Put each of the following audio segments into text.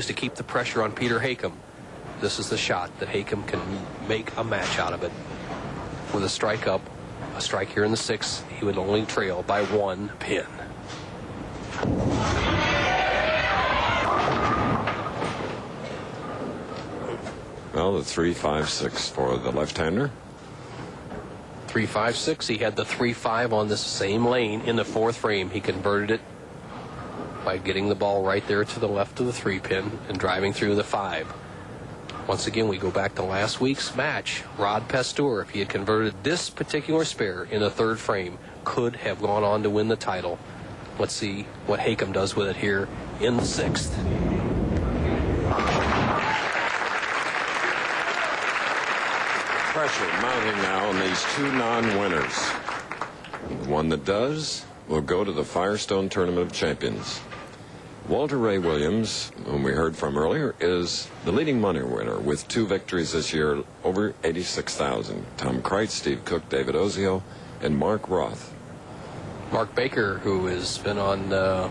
to keep the pressure on Peter Hakim. This is the shot that Hakim can make a match out of it. With a strike up, a strike here in the sixth, he would only trail by 1 pin. Well, the 3-5-6 for the left-hander. 3-5-6. He had the 3-5 on this same lane in the fourth frame. He converted it by getting the ball right there to the left of the 3-pin and driving through the 5. Once again, we go back to last week's match. Rod Pasteur, if he had converted this particular spare in the third frame, could have gone on to win the title. Let's see what Hakim does with it here in the sixth. Pressure mounting now on these two non-winners. The one that does will go to the Firestone Tournament of Champions. Walter Ray Williams, whom we heard from earlier, is the leading money winner with 2 victories this year, over $86,000. Tom Kreitz, Steve Cook, David Ozio, and Mark Roth. Mark Baker, who has been on a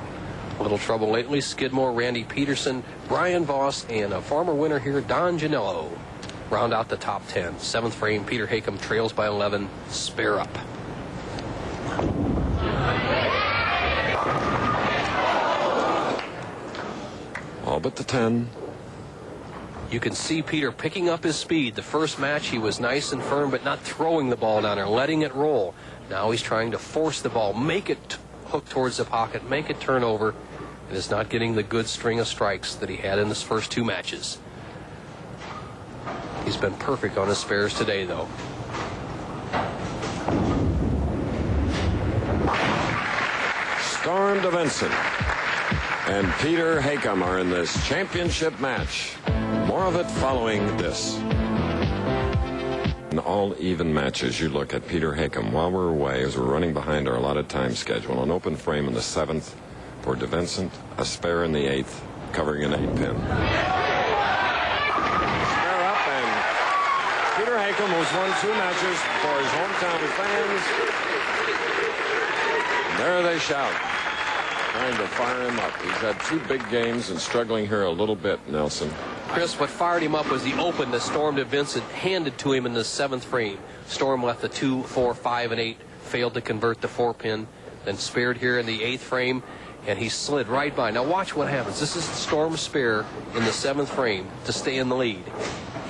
little trouble lately, Skidmore, Randy Peterson, Brian Voss, and a former winner here, Don Janello, round out the top 10. 7th frame, Peter Hakim trails by 11, spare up. All but the 10. You can see Peter picking up his speed. The first match he was nice and firm, but not throwing the ball down there, letting it roll. Now he's trying to force the ball, make it hook towards the pocket, make it turn over, and is not getting the good string of strikes that he had in his first 2 matches. He's been perfect on his spares today, though. Storm DeVincent and Peter Hakim are in this championship match. More of it following this. In all even matches, you look at Peter Hakim while we're away, as we're running behind our allotted time schedule. An open frame in the 7th for DeVincent, a spare in the 8th, covering an 8-pin. Spare up, and Peter Hakim, who's won 2 matches for his hometown fans. There they shout, trying to fire him up. He's had 2 big games and struggling here a little bit, Nelson. Chris, what fired him up was the open that Storm DeVincent handed to him in the 7th frame. Storm left the 2, 4, 5, and 8, failed to convert the 4-pin, then spared here in the 8th frame, and he slid right by. Now watch what happens. This is Storm's spare in the 7th frame to stay in the lead.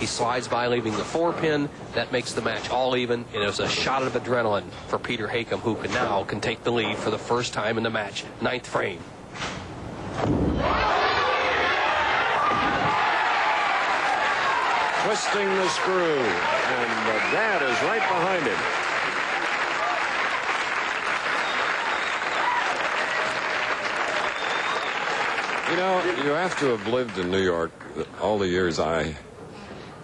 He slides by, leaving the 4-pin. That makes the match all even, and it was a shot of adrenaline for Peter Hakim, who can take the lead for the first time in the match. 9th frame. Twisting the screw, and the dad is right behind him. You know, you have to have lived in New York all the years I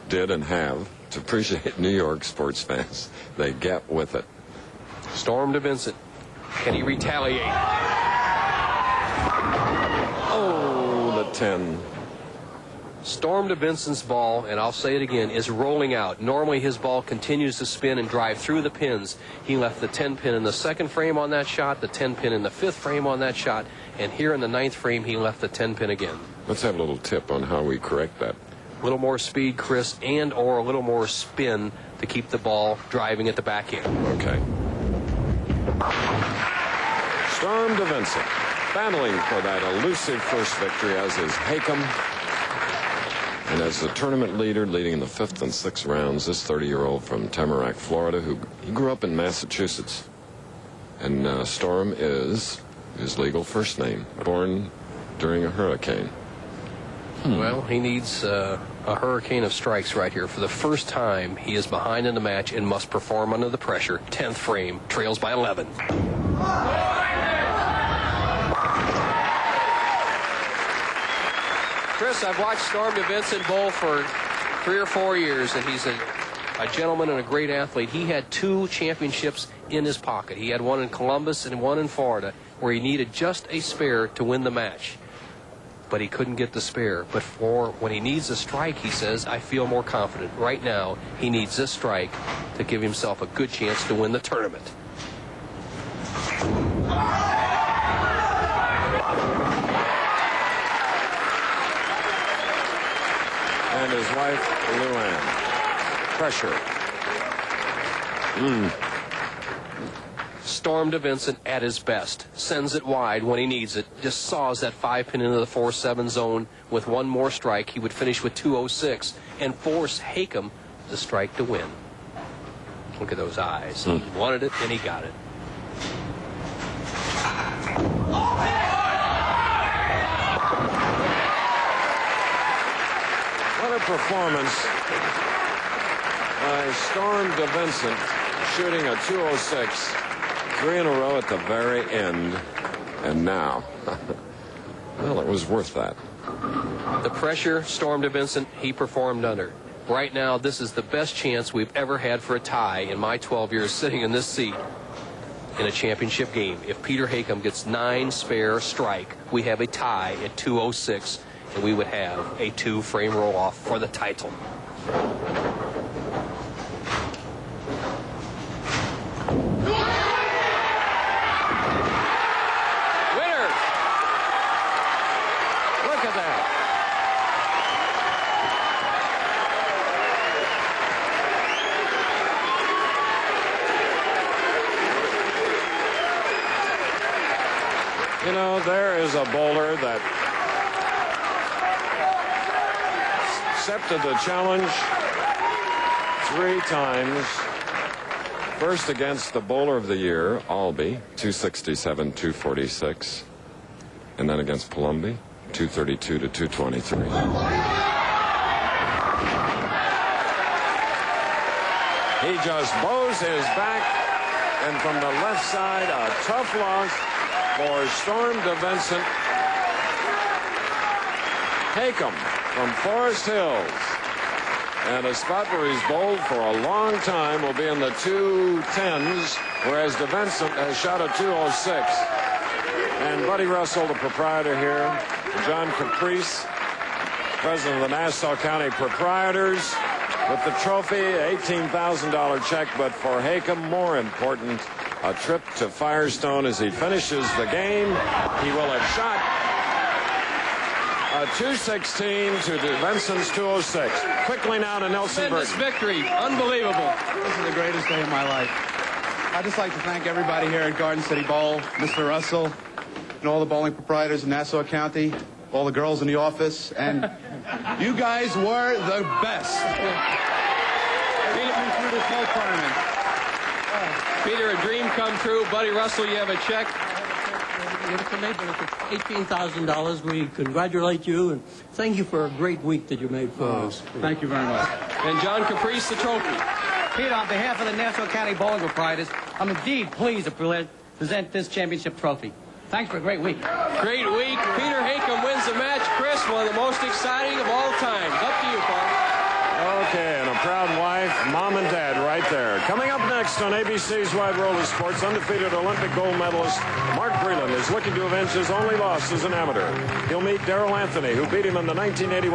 did and have to appreciate New York sports fans. They get with it. Storm DeVincent. Can he retaliate? Oh, the 10. Storm DeVincent's ball, and I'll say it again, is rolling out. Normally his ball continues to spin and drive through the pins. He left the 10-pin in the 2nd frame on that shot, the 10-pin in the 5th frame on that shot, and here in the 9th frame he left the 10-pin again. Let's have a little tip on how we correct that. A little more speed, Chris, and or a little more spin to keep the ball driving at the back end. Okay. Storm DeVincent battling for that elusive first victory, as is Hakim. And as the tournament leader, leading in the 5th and 6th rounds, this 30-year-old from Tamarack, Florida, he grew up in Massachusetts. And Storm is his legal first name, born during a hurricane. Well, he needs a hurricane of strikes right here. For the first time, he is behind in the match and must perform under the pressure. 10th frame, trails by 11. Chris, I've watched Storm DeVincent bowl for 3 or 4 years, and he's a gentleman and a great athlete. He had 2 championships in his pocket. He had one in Columbus and one in Florida, where he needed just a spare to win the match. But he couldn't get the spare. But when he needs a strike, he says, I feel more confident. Right now, he needs this strike to give himself a good chance to win the tournament. and his wife, Luann. Pressure. Storm DeVincent at his best. Sends it wide when he needs it. Just saws that 5-pin into the 4-7 zone. With one more strike, he would finish with 206 and force Hakim to strike to win. Look at those eyes. He wanted it and he got it. What a performance by Storm DeVincent, shooting a 206, 3 in a row at the very end. And now, well, it was worth that. The pressure Storm DeVincent he performed under. Right now, this is the best chance we've ever had for a tie in my 12 years sitting in this seat in a championship game. If Peter Hakim gets 9 spare strike, we have a tie at 206, and we would have a 2-frame roll-off for the title. Winner! Look at that. You know, there is a bowler that accepted the challenge 3 times. First against the bowler of the year, Albee, 267, 246. And then against Palumbi, 232 to 223. He just bows his back, and from the left side, a tough loss for Storm DeVincent. Hakim from Forest Hills. And a spot where he's bowled for a long time will be in the 210s, whereas DeVincent has shot a 206. And Buddy Russell, the proprietor here, John Caprice, president of the Nassau County Proprietors, with the trophy, $18,000 check, but for Hakim, more important, a trip to Firestone as he finishes the game. He will have shot a 216 to DeVincent's 206. Quickly now to Nelson Burton. Tremendous victory. Unbelievable. This is the greatest day of my life. I'd just like to thank everybody here at Garden City Bowl, Mr. Russell, and all the bowling proprietors in Nassau County, all the girls in the office, and you guys were the best. Beat me through this whole tournament. Peter, a dream come true. Buddy Russell, you have a check. $18,000. We congratulate you and thank you for a great week that you made for us. Thank you very much. And John Caprice, the trophy. Peter, on behalf of the Nassau County Bowling Proprietors, I'm indeed pleased to present this championship trophy. Thanks for a great week. Great week. Peter Hakim wins the match. Chris, one of the most exciting of all times. Up to you, Paul. Okay, and a proud wife, mom and dad right there. Coming up next on ABC's Wide World of Sports, undefeated Olympic gold medalist Mark Breland is looking to avenge his only loss as an amateur. He'll meet Darrell Anthony, who beat him in the 1981